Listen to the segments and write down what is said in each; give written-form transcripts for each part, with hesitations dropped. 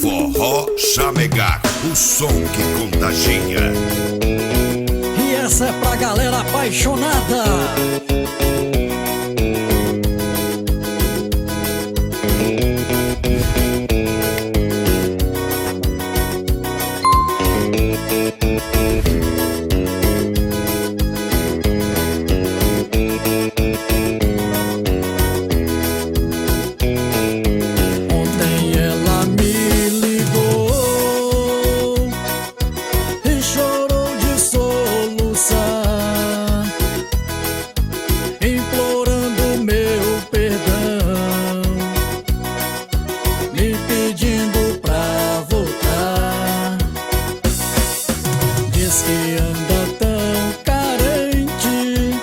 Forró Chamegar, o som que contagia. E essa é pra galera apaixonada. Ontem ela me ligou e chorou de soluçar, implorando meu perdão, me pedindo pra voltar. Diz que anda tão carente,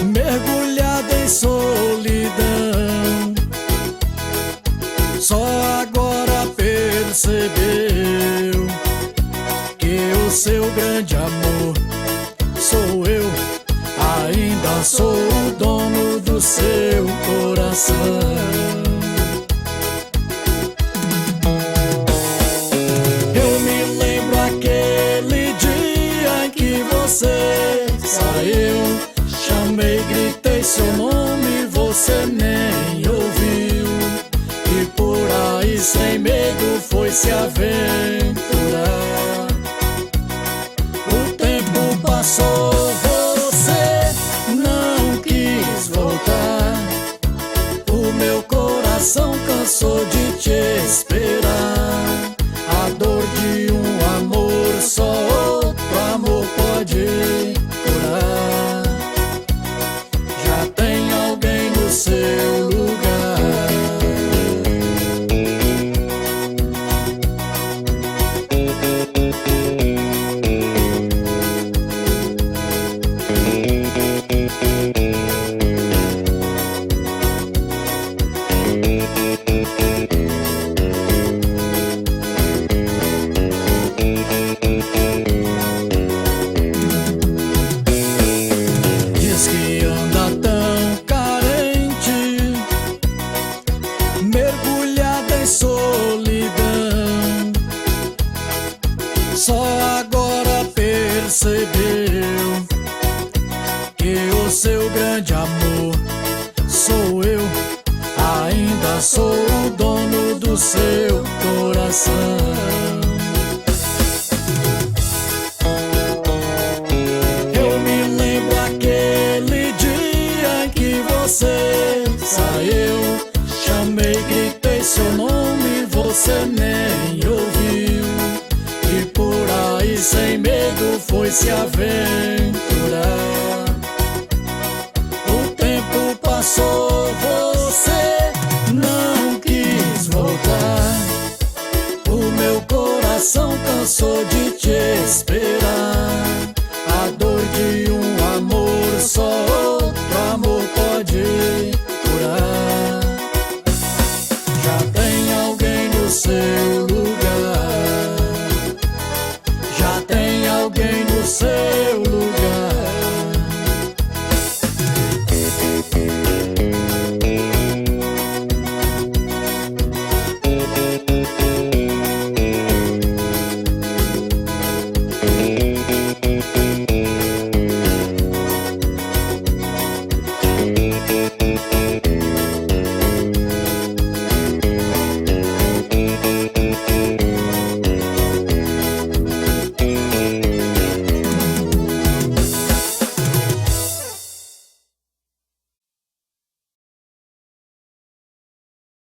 mergulhada em solidão, só agora percebeu que o seu grande amor sou eu. Ainda sou o dono do seu coração. Eu me lembro aquele dia em que você saiu, chamei, gritei seu nome, você nem ouviu, e por aí sem medo foi se aventurar. O tempo passou, você não quis voltar, o meu coração cansou de te esperar. A dor de um amor só outro amor pode curar. Já tem alguém no seu lugar. Diz que anda tão carente, mergulhada em solidão, só agora percebeu que o seu grande amor sou eu. Ainda sou o dono do seu coração. Eu me lembro aquele dia em que você saiu, chamei, gritei seu nome, você nem ouviu, e por aí sem medo foi se aventurar. O tempo passou, você não quis voltar, o meu coração cansou de